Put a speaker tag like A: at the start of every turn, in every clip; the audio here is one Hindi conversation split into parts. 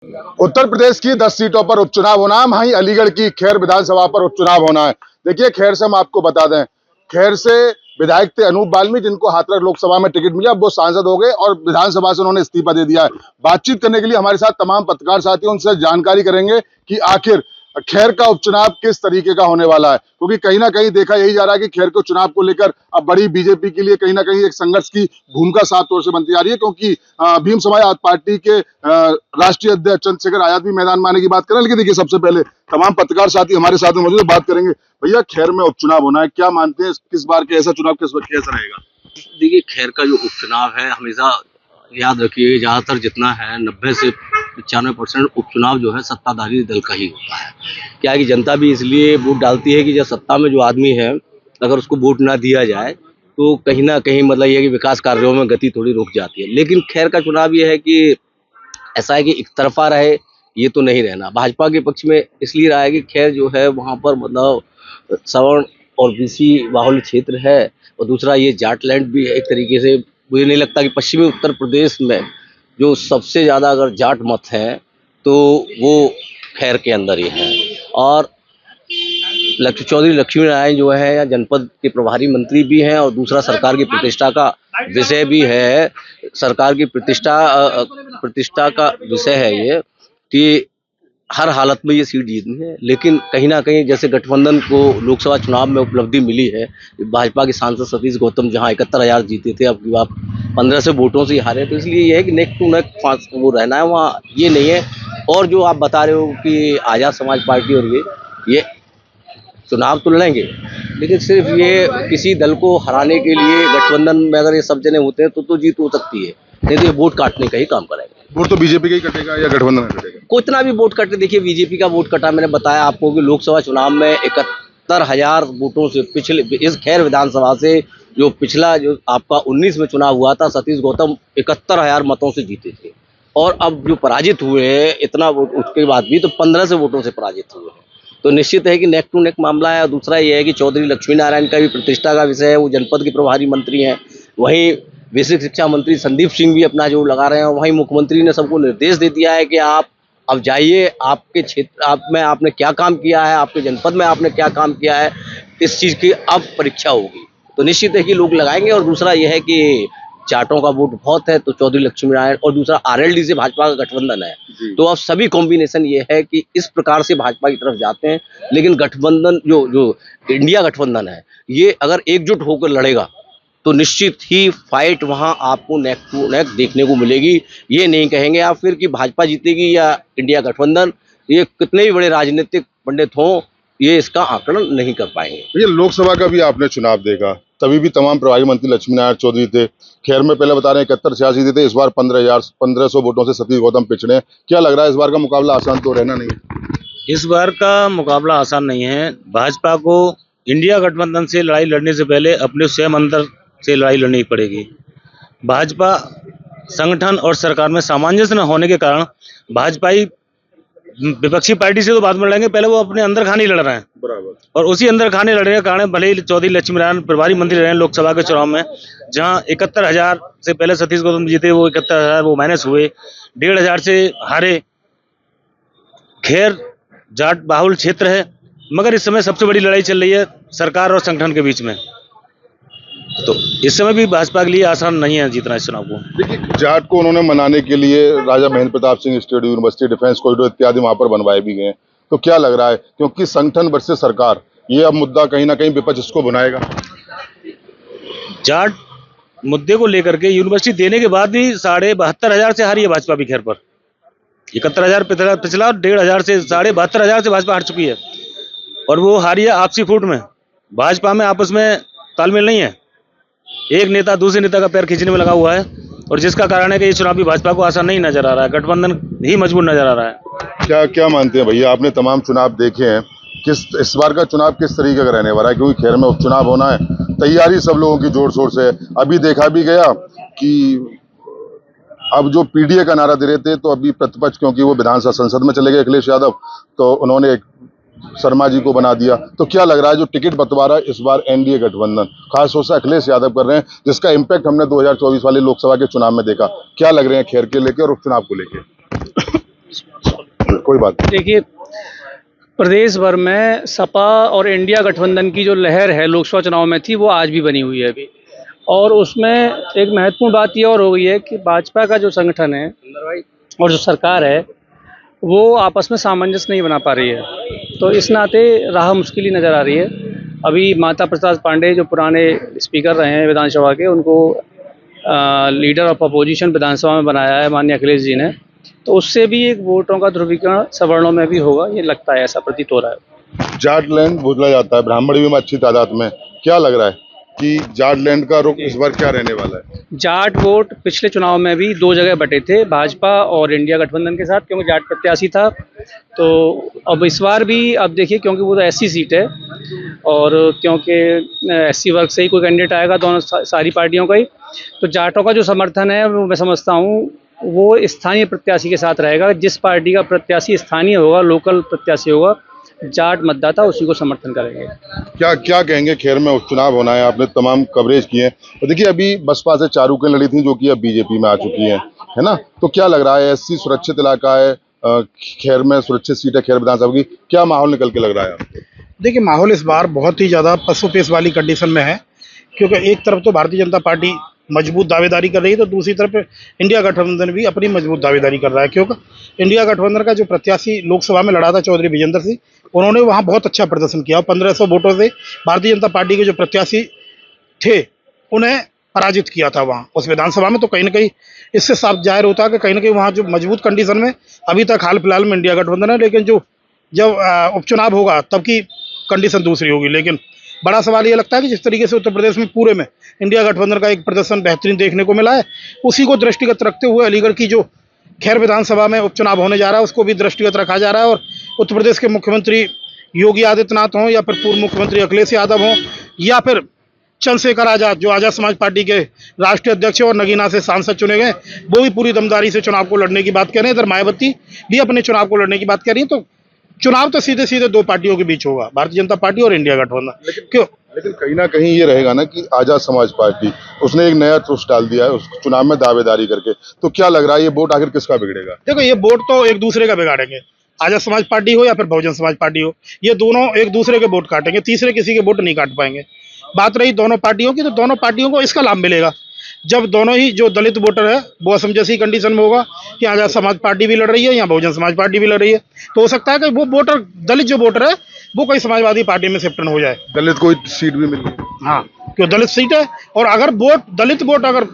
A: उत्तर प्रदेश की 10 सीटों पर उपचुनाव होना है। वहीं अलीगढ़ की खैर विधानसभा पर उपचुनाव होना है। देखिए, खैर से हम आपको बता दें, खैर से विधायक थे अनूप बाल्मी, जिनको हाथरस लोकसभा में टिकट मिला। अब वो सांसद हो गए और विधानसभा से उन्होंने इस्तीफा दे दिया है। बातचीत करने के लिए हमारे साथ तमाम पत्रकार साथी, उनसे जानकारी करेंगे कि आखिर खैर का उपचुनाव किस तरीके का होने वाला है, क्योंकि कहीं ना कहीं देखा यही जा रहा है कि खैर के चुनाव को लेकर अब बड़ी बीजेपी के लिए कहीं ना कहीं एक संघर्ष की भूमिका साफ तौर से बनती जा रही है, क्योंकि भीम समाज पार्टी के राष्ट्रीय अध्यक्ष चंद्रशेखर आजाद भी मैदान में आने की बात करें। लेकिन देखिए, सबसे पहले तमाम पत्रकार साथी हमारे साथ में मौजूद है, बात करेंगे। भैया, खैर में उपचुनाव होना है, क्या मानते हैं किस बार के ऐसा चुनाव किस वक्त कैसा रहेगा?
B: देखिए, खैर का जो उपचुनाव है, हमेशा याद रखिए, ज्यादातर जितना है 90 से 95% उपचुनाव जो है सत्ताधारी दल का ही होता है। क्या है कि जनता भी इसलिए वोट डालती है कि जब सत्ता में जो आदमी है, अगर उसको वोट ना दिया जाए तो कहीं ना कहीं मतलब ये है कि विकास कार्यों में गति थोड़ी रुक जाती है। लेकिन खैर का चुनाव ये है कि ऐसा है कि एक तरफा रहे, ये तो नहीं रहना। भाजपा के पक्ष में इसलिए रहा है कि खैर जो है वहाँ पर मतलब सवर्ण और बीसी बाहुल्य क्षेत्र है, और दूसरा ये जाटलैंड भी है एक तरीके से। मुझे नहीं लगता कि पश्चिमी उत्तर प्रदेश में जो सबसे ज़्यादा अगर जाट मत है तो वो खैर के अंदर ही है। और चौधरी लक्ष्मी नारायण जो है या जनपद के प्रभारी मंत्री भी हैं, और दूसरा सरकार की प्रतिष्ठा का विषय भी है। सरकार की प्रतिष्ठा का विषय है ये कि हर हालत में ये सीट जीतनी है। लेकिन कहीं ना कहीं जैसे गठबंधन को लोकसभा चुनाव में उपलब्धि मिली है, भाजपा के सांसद सतीश गौतम जहां 71,000 जीते थे, अब आप 15 से वोटों से हारे, तो इसलिए ये है कि नेक टू नेक वो रहना है वहाँ, ये नहीं है। और जो आप बता रहे हो कि आज़ाद समाज पार्टी और ये चुनाव तो लड़ेंगे, लेकिन सिर्फ ये किसी दल को हराने के लिए गठबंधन में अगर ये सब जने होते हैं तो जीत हो सकती है, नहीं तो ये वोट काटने का ही काम करेंगे।
A: वोट तो बीजेपी का ही कटेगा या गठबंधन का कटेगा?
B: कितना भी वोट कटे, देखिए बीजेपी का वोट कटा, मैंने बताया आपको कि लोकसभा चुनाव में 71,000 वोटों से पिछले इस खैर विधानसभा से जो पिछला जो आपका 19 में चुनाव हुआ था, सतीश गौतम 71,000 मतों से जीते थे। और अब जो पराजित हुए हैं इतना वोट उसके बाद भी, तो 15 से वोटों से पराजित हुए हैं। तो निश्चित है कि नेक टू नेक मामला है। और दूसरा ये है कि चौधरी लक्ष्मी नारायण का भी प्रतिष्ठा का विषय है, वो जनपद के प्रभारी मंत्री हैं। वहीं बेसिक शिक्षा मंत्री संदीप सिंह भी अपना जोर लगा रहे हैं। वहीं मुख्यमंत्री ने सबको निर्देश दे दिया है कि आप अब जाइए, आपके क्षेत्र आप में आपने क्या काम किया है, आपके जनपद में आपने क्या काम किया है, इस चीज़ की अब परीक्षा होगी। तो निश्चित है कि लोग लगाएंगे। और दूसरा यह है कि जाटों का वोट बहुत है, तो चौधरी लक्ष्मी नारायण और दूसरा आरएलडी से भाजपा का गठबंधन है, तो अब सभी कॉम्बिनेशन ये है कि इस प्रकार से भाजपा की तरफ जाते हैं। लेकिन गठबंधन जो इंडिया गठबंधन है, ये अगर एकजुट होकर लड़ेगा तो निश्चित ही फाइट वहां आपको नेक टू नेक देखने को मिलेगी। ये नहीं कहेंगे आप फिर कि भाजपा जीतेगी या इंडिया गठबंधन। ये कितने भी बड़े राजनीतिक पंडित हों, ये इसका आकलन नहीं कर पाएंगे।
A: ये लोकसभा का भी आपने चुनाव देखा, तभी भी तमाम प्रभारी मंत्री लक्ष्मी नारायण चौधरी थे। खैर में पहले बता रहे हैं 71-86 थे, इस बार 15,100 वोटों से सतीश गौतम पिछड़े। क्या लग रहा है इस बार का मुकाबला आसान तो रहना नहीं है?
C: इस बार का मुकाबला आसान नहीं है। भाजपा को इंडिया गठबंधन से लड़ाई लड़ने से पहले अपने स्वयं अंदर से लड़ाई लड़नी पड़ेगी। भाजपा संगठन और सरकार में सामंजस्य न होने के कारण भाजपाई विपक्षी पार्टी से तो बाद में लड़ेंगे, पहले वो अपने अंदर खाने लड़ रहे हैं
A: बराबर। और
C: उसी अंदर खाने लड़ने के कारण भले ही चौधरी लक्ष्मी नारायण प्रभारी मंत्री रहे लोकसभा के चुनाव में, जहां 71,000 से पहले सतीश गौतम जीते, वो 71,000 वो माइनस हुए, 1,500 से हारे। खैर जाट बाहुल क्षेत्र है, मगर इस समय सबसे बड़ी लड़ाई चल रही है सरकार और संगठन के बीच में। तो इस समय भी भाजपा के लिए आसान नहीं है जीतना इस चुनाव को।
A: देखिए, जाट को उन्होंने मनाने के लिए Raja Mahendra Pratap Singh stadium, university, defence corridor इत्यादि वहां पर बनवाए भी गए। तो क्या लग रहा है, क्योंकि संगठन वर्सेस सरकार, ये अब मुद्दा कहीं ना कहीं विपक्ष इसको बनाएगा?
C: जाट मुद्दे को लेकर के यूनिवर्सिटी देने के बाद भी 72,500 से हारी है भाजपा भी खैर पर। 71,000 पिछला, 1,500 से 72,500 से भाजपा हार चुकी है, और वो हारी है आपसी फूट में। भाजपा में आपस में तालमेल नहीं है, एक नेता दूसरे नेता का पैर खींचने में लगा हुआ है, और जिसका कारण है कि ये चुनाव भी भाजपा को आसान नहीं नजर आ रहा है, गठबंधन ही मजबूत नजर आ रहा है।
A: क्या मानते हैं भैया, आपने तमाम चुनाव देखे हैं, इस बार का चुनाव किस तरीके का रहने वाला है? क्योंकि खैर में उपचुनाव होना है, तैयारी सब लोगों की जोर शोर से है। अभी देखा भी गया कि अब जो पीडीए का नारा दे रहे थे, तो अभी प्रतिपक्ष, क्योंकि वो विधानसभा संसद में चले गए अखिलेश यादव, तो उन्होंने एक शर्मा जी को बना दिया। तो क्या लग रहा है जो टिकट बंटवारा इस बार एनडीए गठबंधन खास तौर से अखिलेश यादव कर रहे हैं, जिसका इम्पैक्ट हमने 2024 वाले लोकसभा के चुनाव में देखा, क्या लग रहे हैं खैर के लेके और उपचुनाव को लेके? कोई बात नहीं।
D: देखिए, प्रदेश भर में सपा और इंडिया गठबंधन की जो लहर है लोकसभा चुनाव में थी, वो आज भी बनी हुई है अभी। और उसमें एक महत्वपूर्ण बात ये और हो गई है कि भाजपा का जो संगठन है और जो सरकार है, वो आपस में सामंजस्य नहीं बना पा रही है। तो इस नाते राह मुश्किल ही नज़र आ रही है। अभी माता प्रसाद पांडे जो पुराने स्पीकर रहे हैं विधानसभा के, उनको लीडर ऑफ अपोजिशन विधानसभा में बनाया है माननीय अखिलेश जी ने। तो उससे भी एक वोटों का ध्रुवीकरण सवर्णों में भी होगा, ये लगता है, ऐसा प्रतीत हो रहा है।
A: जाट लैंड बोला जाता है, ब्राह्मण भी में अच्छी तादाद में, क्या लग रहा है कि जाट लैंड का रुख इस बार क्या रहने वाला है?
D: जाट वोट पिछले चुनाव में भी दो जगह बटे थे, भाजपा और इंडिया गठबंधन के साथ, क्योंकि जाट प्रत्याशी था। तो अब इस बार भी अब देखिए, क्योंकि वो तो एससी सीट है और क्योंकि एससी वर्ग से ही कोई कैंडिडेट आएगा दोनों सारी पार्टियों का ही, तो जाटों का जो समर्थन है वो मैं समझता हूँ वो स्थानीय प्रत्याशी के साथ रहेगा। जिस पार्टी का प्रत्याशी स्थानीय होगा, लोकल प्रत्याशी होगा, जाट मतदाता उसी को समर्थन करेंगे।
A: क्या क्या कहेंगे? खैर में उपचुनाव होना है, आपने तमाम कवरेज किए हैं। तो देखिए, अभी बसपा से चारूकें लड़ी थी जो कि अब बीजेपी में आ चुकी है ना? तो क्या लग रहा है, एससी सुरक्षित इलाका है, खैर में सुरक्षित सीट है खैर विधानसभा की, क्या माहौल निकल के लग रहा है आपको?
E: देखिए, माहौल इस बार बहुत ही ज़्यादा पसोपेश वाली कंडीशन में है, क्योंकि एक तरफ तो भारतीय जनता पार्टी मजबूत दावेदारी कर रही है, तो दूसरी तरफ इंडिया गठबंधन भी अपनी मजबूत दावेदारी कर रहा है। क्योंकि इंडिया गठबंधन का जो प्रत्याशी लोकसभा में लड़ा था चौधरी विजेंद्र सिंह, उन्होंने वहाँ बहुत अच्छा प्रदर्शन किया और 1500 वोटों से भारतीय जनता पार्टी के जो प्रत्याशी थे उन्हें पराजित किया था वहाँ उस विधानसभा में। तो कहीं ना कहीं इससे साफ जाहिर होता है कि कहीं ना कहीं वहाँ जो मजबूत कंडीशन में अभी तक हाल फिलहाल में इंडिया गठबंधन है, लेकिन जब उपचुनाव होगा तब की कंडीशन दूसरी होगी। लेकिन बड़ा सवाल ये लगता है कि जिस तरीके से उत्तर प्रदेश में पूरे में इंडिया गठबंधन का एक प्रदर्शन बेहतरीन देखने को मिला है, उसी को दृष्टिगत रखते हुए अलीगढ़ की जो खैर विधानसभा में उपचुनाव होने जा रहा है उसको भी दृष्टिगत रखा जा रहा है। और उत्तर प्रदेश के मुख्यमंत्री योगी आदित्यनाथ हों या फिर पूर्व मुख्यमंत्री अखिलेश यादव हों या फिर चंद्रशेखर आजाद जो आजाद समाज पार्टी के राष्ट्रीय अध्यक्ष और नगीना से सांसद चुने गए, वो भी पूरी दमदारी से चुनाव को लड़ने की बात कह रहे हैं। इधर मायावती भी अपने चुनाव को लड़ने की बात कह रही है। तो चुनाव तो सीधे सीधे दो पार्टियों के बीच होगा, भारतीय जनता पार्टी और इंडिया गठबंधन। क्यों?
A: लेकिन कहीं ना कहीं ये रहेगा ना कि आजाद समाज पार्टी उसने एक नया ट्विस्ट डाल दिया है उस चुनाव में दावेदारी करके। तो क्या लग रहा है, ये वोट आखिर किसका बिगड़ेगा?
E: देखो, ये वोट तो एक दूसरे का बिगाड़ेंगे, आजाद समाज पार्टी हो या फिर बहुजन समाज पार्टी हो, ये दोनों एक दूसरे के वोट काटेंगे, तीसरे किसी के वोट नहीं काट पाएंगे। बात रही दोनों पार्टियों की, तो दोनों पार्टियों को इसका लाभ मिलेगा जब दोनों ही जो दलित वोटर है वो असमंजसी कंडीशन में होगा कि आजाद समाज पार्टी भी लड़ रही है या बहुजन समाज पार्टी भी लड़ रही है। तो हो सकता है कि वो वोटर, दलित जो वोटर है, वो कोई समाजवादी पार्टी में शिफ्ट हो जाए।
A: दलित को सीट भी मिल गई।
E: हाँ, क्यों? दलित सीट है, और अगर दलित वोट अगर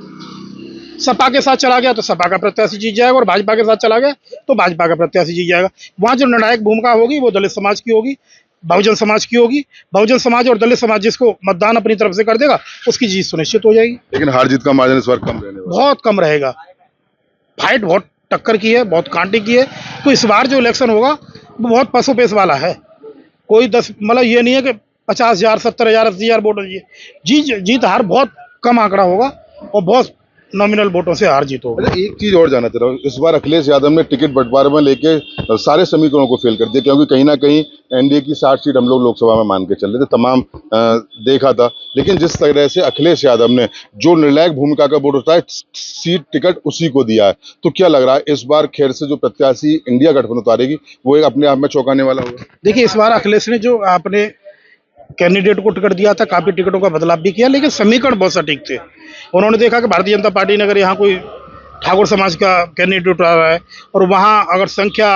E: सपा के साथ चला गया तो सपा का प्रत्याशी जीत जाएगा, और भाजपा के साथ चला गया तो भाजपा का प्रत्याशी जीत जाएगा। वहाँ जो निर्णायक भूमिका होगी वो दलित समाज की होगी, बहुजन समाज की होगी। बहुजन समाज और दलित समाज जिसको मतदान अपनी तरफ से कर देगा उसकी जीत सुनिश्चित हो जाएगी।
A: लेकिन हार जीत का मार्जिन इस बार कम रहने वाला है।
E: बहुत कम रहेगा। फाइट बहुत टक्कर की है, बहुत कांटे की है। तो इस बार जो इलेक्शन होगा वो बहुत पसोपेश वाला है। कोई 10 मतलब ये नहीं है कि 50,000, 70,000, 80,000 वोट जीत हार बहुत कम आंकड़ा होगा और बहुत नॉमिनल वोटों से हार जीत होगा।
A: अच्छा, एक चीज और जानना चाह रहा हूँ, इस बार अखिलेश यादव ने टिकट बंटवारे में लेके सारे समीकरणों को फेल कर दिया, क्योंकि कहीं ना कहीं एनडीए की 60 सीट हम लोग लोकसभा में मान के चल रहे थे, तमाम देखा था। लेकिन जिस तरह से अखिलेश यादव ने जो निर्णायक भूमिका का वोट होता है, सीट टिकट उसी को दिया है। तो क्या लग रहा है इस बार खैर से जो प्रत्याशी इंडिया गठबंधन उतारेगी वो एक अपने आप में चौंकाने वाला होगा?
E: देखिए, इस बार अखिलेश ने जो अपने कैंडिडेट को टिकट दिया था, काफी टिकटों का बदलाव भी किया, लेकिन समीकरण बहुत सटीक थे। उन्होंने देखा कि भारतीय जनता पार्टी ने अगर यहाँ कोई ठाकुर समाज का कैंडिडेट उठा रहा है और वहाँ अगर संख्या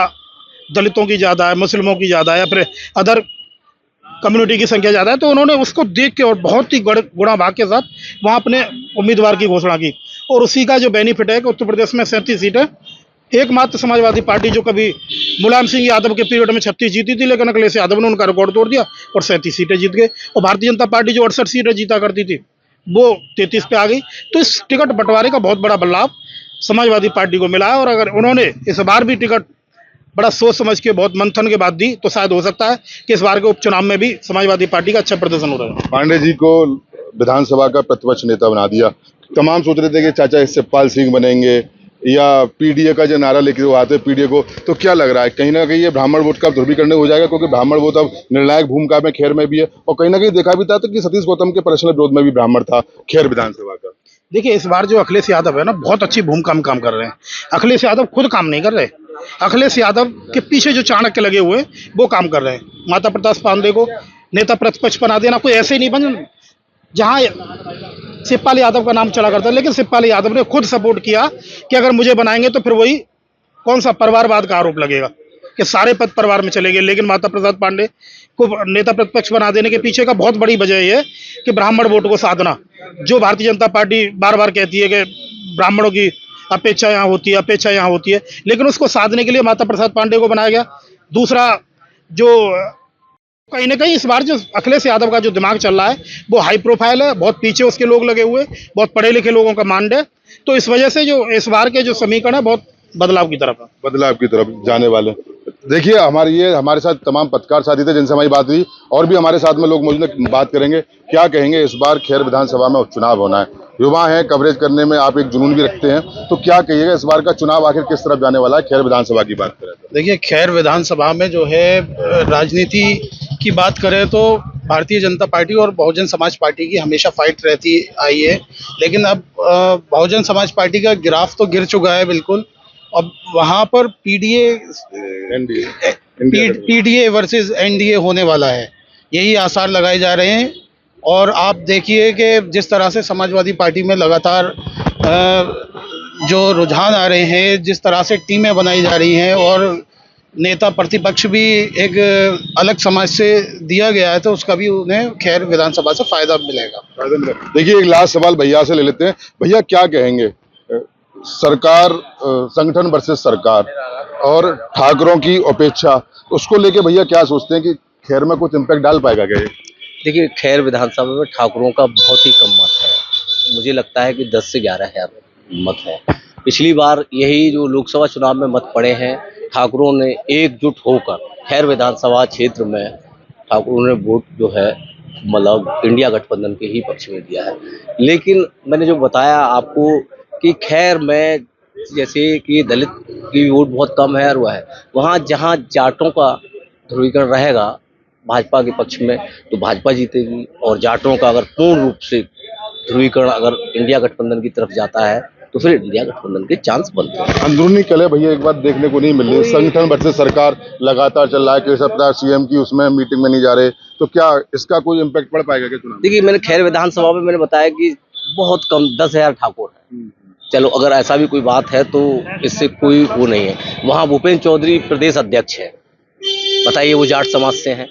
E: दलितों की ज़्यादा है, मुस्लिमों की ज़्यादा है या फिर अदर कम्युनिटी की संख्या ज़्यादा है, तो उन्होंने उसको देख के और बहुत ही गुणा भाग के साथ वहाँ अपने उम्मीदवार की घोषणा की। और उसी का जो बेनिफिट है कि उत्तर प्रदेश में 37 सीटें, एकमात्र समाजवादी पार्टी जो कभी मुलायम सिंह यादव के पीरियड में 36 जीती थी, लेकिन अखिलेश यादव ने उनका रिकॉर्ड तोड़ दिया और 37 सीटें जीत गए। और भारतीय जनता पार्टी जो 68 सीटें जीता करती थी वो 33 पे आ गई। तो इस टिकट बंटवारे का बहुत बड़ा लाभ समाजवादी पार्टी को मिला है। और अगर उन्होंने इस बार भी टिकट बड़ा सोच समझ के बहुत मंथन के बाद दी तो शायद हो सकता है कि इस बार के उपचुनाव में भी समाजवादी पार्टी का अच्छा प्रदर्शन हो रहा है।
A: पांडे जी को विधानसभा का प्रतिपक्ष नेता बना दिया, तमाम सोच रहे थे कि चाचा शिवपाल सिंह बनेंगे या पीडीए का जो नारा लेके वो आते पीडीए को। तो क्या लग रहा है कहीं ना कहीं ये ब्राह्मण वोट का ध्रुवीकरण हो जाएगा, क्योंकि ब्राह्मण वोट अब निर्णायक भूमिका में खैर में भी है, और कहीं ना कहीं देखा भी था कि सतीश गौतम के पर्सनल विरोध में भी ब्राह्मण था खैर विधानसभा का।
E: देखिए इस बार जो अखिलेश यादव है ना, बहुत अच्छी भूमिका में काम कर रहे हैं। अखिलेश यादव खुद काम नहीं कर रहे, अखिलेश यादव के पीछे जो चाणक्य लगे हुए हैं वो काम कर रहे हैं। माता प्रसाद पांडे को नेता प्रतिपक्ष बना देना, कोई ऐसे ही नहीं बन, जहां शिवपाल यादव का नाम चला करता है, लेकिन शिवपाल यादव ने खुद सपोर्ट किया कि अगर मुझे बनाएंगे तो फिर वही कौन सा परिवारवाद का आरोप लगेगा कि सारे पद परिवार में चले गए। लेकिन माता प्रसाद पांडे को नेता प्रतिपक्ष बना देने के पीछे का बहुत बड़ी वजह यह है कि ब्राह्मण वोट को साधना, जो भारतीय जनता पार्टी बार बार कहती है कि ब्राह्मणों की अपेक्षा यहाँ होती है, अपेक्षा यहाँ होती है, लेकिन उसको साधने के लिए माता प्रसाद पांडे को बनाया गया। दूसरा, जो कहीं ना कहीं इस बार जो अखिलेश यादव का जो दिमाग चल रहा है वो हाई प्रोफाइल है, बहुत पीछे उसके लोग लगे हुए, बहुत पढ़े लिखे लोगों का मांड है। तो इस वजह से जो इस बार के जो समीकरण है बहुत बदलाव की तरफ है,
A: बदलाव की तरफ जाने वाले। देखिए हमारे साथ तमाम पत्रकार साथी थे जिनसे हमारी बात हुई, और भी हमारे साथ में लोग मौजूद हैं, बात करेंगे। क्या कहेंगे, इस बार खैर विधानसभा में उपचुनाव होना है, युवा हैं, कवरेज करने में आप एक जुनून भी रखते हैं, तो क्या कहिएगा इस बार का चुनाव आखिर किस तरफ जाने वाला है? खैर विधानसभा की बात करें तो
E: देखिए खैर विधानसभा में जो है राजनीति की बात करें तो भारतीय जनता पार्टी और बहुजन समाज पार्टी की हमेशा फाइट रहती आई है, लेकिन अब बहुजन समाज पार्टी का ग्राफ तो गिर चुका है बिल्कुल। अब वहां पर पीडीए वर्सेस एनडीए होने वाला है, यही आसार लगाए जा रहे हैं। और आप देखिए कि जिस तरह से समाजवादी पार्टी में लगातार जो रुझान आ रहे हैं, जिस तरह से टीमें बनाई जा रही हैं और नेता प्रतिपक्ष भी एक अलग समाज से दिया गया है, तो उसका भी उन्हें खैर विधानसभा से फायदा मिलेगा।
A: देखिए एक लास्ट सवाल भैया से ले लेते हैं। भैया क्या कहेंगे, सरकार, संगठन वर्सेस सरकार और ठाकरों की अपेक्षा, उसको लेके भैया क्या सोचते हैं कि खैर में कुछ इम्पैक्ट डाल पाएगा क्या ये?
B: देखिए खैर विधानसभा में ठाकुरों का बहुत ही कम मत है, मुझे लगता है कि 10 से 11 हज़ार मत है। पिछली बार यही जो लोकसभा चुनाव में मत पड़े हैं, ठाकुरों ने एकजुट होकर खैर विधानसभा क्षेत्र में ठाकुरों ने वोट जो है मतलब इंडिया गठबंधन के ही पक्ष में दिया है। लेकिन मैंने जो बताया आपको कि खैर में जैसे कि दलित की वोट बहुत कम है और वह है, वहाँ जहाँ जाटों का ध्रुवीकरण रहेगा भाजपा के पक्ष में तो भाजपा जीतेगी, और जाटों का अगर पूर्ण रूप से ध्रुवीकरण अगर इंडिया गठबंधन की तरफ जाता है तो फिर इंडिया गठबंधन के चांस बनते हैं।
A: अंदरूनी कलह भैया एक बात देखने को नहीं मिल रही, संगठन वर्सेस सरकार लगातार चल रहा है, केशव प्रसाद सीएम की उसमें मीटिंग में नहीं जा रहे, तो क्या इसका कोई इम्पैक्ट पड़ पाएगा क्या चुनाव?
B: देखिए मैंने खैर विधानसभा में मैंने बताया कि बहुत कम 10,000 ठाकुर है। चलो अगर ऐसा भी कोई बात है तो इससे कोई वो नहीं है। वहाँ भूपेंद्र चौधरी प्रदेश अध्यक्ष है, बताइए वो जाट समाज से हैं।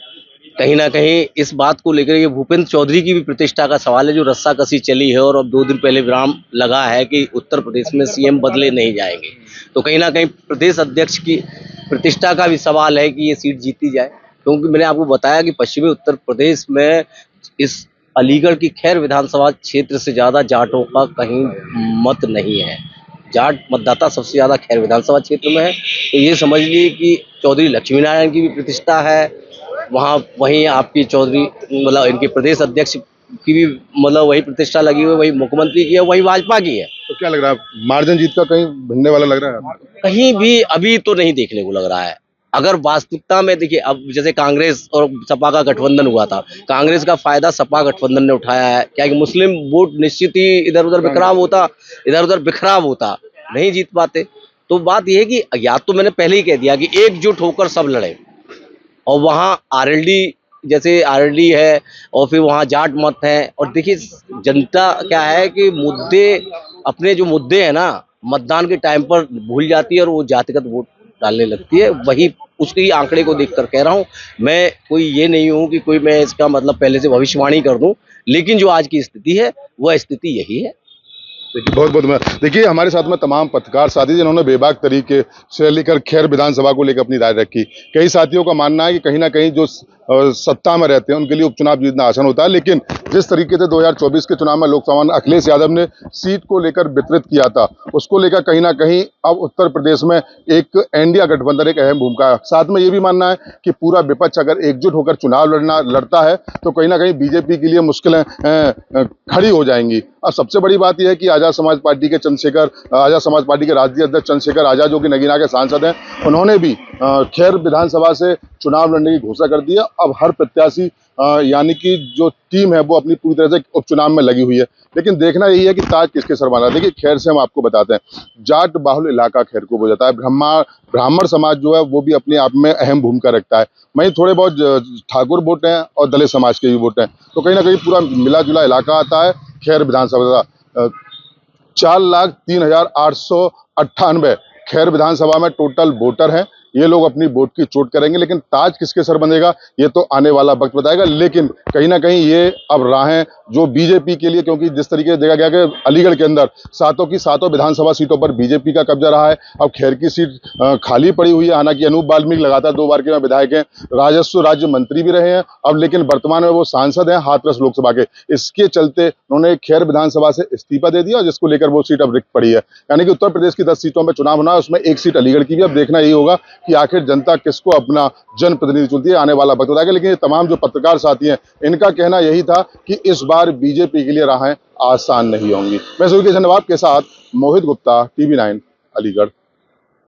B: कहीं ना कहीं इस बात को लेकर ये भूपेंद्र चौधरी की भी प्रतिष्ठा का सवाल है, जो रस्साकसी चली है और अब 2 दिन पहले विराम लगा है कि उत्तर प्रदेश में सीएम बदले नहीं जाएंगे, तो कहीं ना कहीं प्रदेश अध्यक्ष की प्रतिष्ठा का भी सवाल है कि ये सीट जीती जाए। क्योंकि मैंने आपको बताया कि पश्चिमी उत्तर प्रदेश में इस अलीगढ़ की खैर विधानसभा क्षेत्र से ज़्यादा जाटों का कहीं मत नहीं है, जाट मतदाता सबसे ज़्यादा खैर विधानसभा क्षेत्र में है। तो ये समझ लीजिए कि चौधरी लक्ष्मी नारायण की भी प्रतिष्ठा है वहाँ, वहीं आपकी चौधरी मतलब इनके प्रदेश अध्यक्ष की भी मतलब वही प्रतिष्ठा लगी हुई है, वही मुख्यमंत्री की है, वही भाजपा की है।
A: तो क्या लग रहा है, मार्जिन जीत का कहीं भिड़ने वाला लग रहा है?
B: कहीं भी अभी तो नहीं देखने को लग रहा है। अगर वास्तविकता में देखिए, अब जैसे कांग्रेस और सपा का गठबंधन हुआ था, कांग्रेस का फायदा सपा गठबंधन ने उठाया है, क्या कि मुस्लिम वोट निश्चित ही इधर उधर बिखराव होता नहीं जीत पाते। तो बात यह है कि या तो मैंने पहले ही कह दिया कि एकजुट होकर सब लड़े, और वहाँ आरएलडी जैसे आरएलडी है और फिर वहाँ जाट मत है। और देखिए जनता क्या है कि मुद्दे, अपने जो मुद्दे हैं ना, मतदान के टाइम पर भूल जाती है और वो जातिगत वोट डालने लगती है। वही उसके आंकड़े को देखकर कह रहा हूँ, मैं कोई ये नहीं हूँ कि कोई मैं इसका मतलब पहले से भविष्यवाणी कर दूं, लेकिन जो आज की स्थिति है वह स्थिति यही है।
A: बहुत बहुत देखिए हमारे साथ में तमाम पत्रकार साथी जिन्होंने बेबाक तरीके से लेकर खैर विधानसभा को लेकर अपनी राय रखी। कई साथियों का मानना है कि कहीं ना कहीं जो सत्ता में रहते हैं उनके लिए उपचुनाव जीतना आसान होता है, लेकिन जिस तरीके से 2024 के चुनाव में लोकसभा में अखिलेश यादव ने सीट को लेकर वितरित किया था, उसको लेकर कहीं ना कहीं अब उत्तर प्रदेश में एक इंडिया गठबंधन एक अहम भूमिका है। साथ में ये भी मानना है कि पूरा विपक्ष अगर एकजुट होकर चुनाव लड़ता है तो कहीं ना कहीं बीजेपी के लिए मुश्किलें खड़ी हो जाएंगी। अब सबसे बड़ी बात यह है कि आज़ाद समाज पार्टी के राष्ट्रीय अध्यक्ष चंद्रशेखर आज़ाद, जो कि नगीना के सांसद हैं, उन्होंने भी खैर विधानसभा से चुनाव लड़ने की घोषणा कर दी है। अब हर प्रत्याशी यानी कि जो टीम है वो अपनी पूरी तरह से उपचुनाव में लगी हुई है, लेकिन देखना यही है कि ताज किसके सर बना। देखिए, खैर से हम आपको बताते हैं, जाट बाहुल इलाका खैर को हो जाता है। ब्राह्मण समाज जो है वो भी अपने आप में अहम भूमिका रखता है। वहीं थोड़े बहुत ठाकुर वोट हैं और दलित समाज के भी वोट हैं, तो कहीं ना कहीं पूरा मिला जुला इलाका आता है खैर विधानसभा का। 4,03,898 खैर विधानसभा में टोटल वोटर हैं। ये लोग अपनी वोट की चोट करेंगे, लेकिन ताज किसके सर बनेगा ये तो आने वाला वक्त बताएगा। लेकिन कहीं ना कहीं ये अब राहें जो बीजेपी के लिए, क्योंकि जिस तरीके से देखा गया कि अलीगढ़ के अंदर 7 विधानसभा सीटों पर बीजेपी का कब्जा रहा है। अब खैर की सीट खाली पड़ी हुई है। हालांकि अनूप वाल्मीकि लगातार 2 बार के विधायक हैं, राजस्व राज्य मंत्री भी रहे हैं, अब लेकिन वर्तमान में वो सांसद हैं हाथरस लोकसभा के। इसके चलते उन्होंने खैर विधानसभा से इस्तीफा दे दिया, जिसको लेकर वो सीट अब रिक्त पड़ी है। यानी कि उत्तर प्रदेश की 10 सीटों में चुनाव होना है, उसमें 1 सीट अलीगढ़ की भी। अब देखना यही होगा कि आखिर जनता किसको अपना जनप्रतिनिधि चुनती है, आने वाला वक्त बताएगा। लेकिन ये तमाम जो पत्रकार साथी हैं, इनका कहना यही था कि इस बार बीजेपी के लिए राहें आसान नहीं होंगी। मैं सूर्य के साथ मोहित गुप्ता, TV9 अलीगढ़।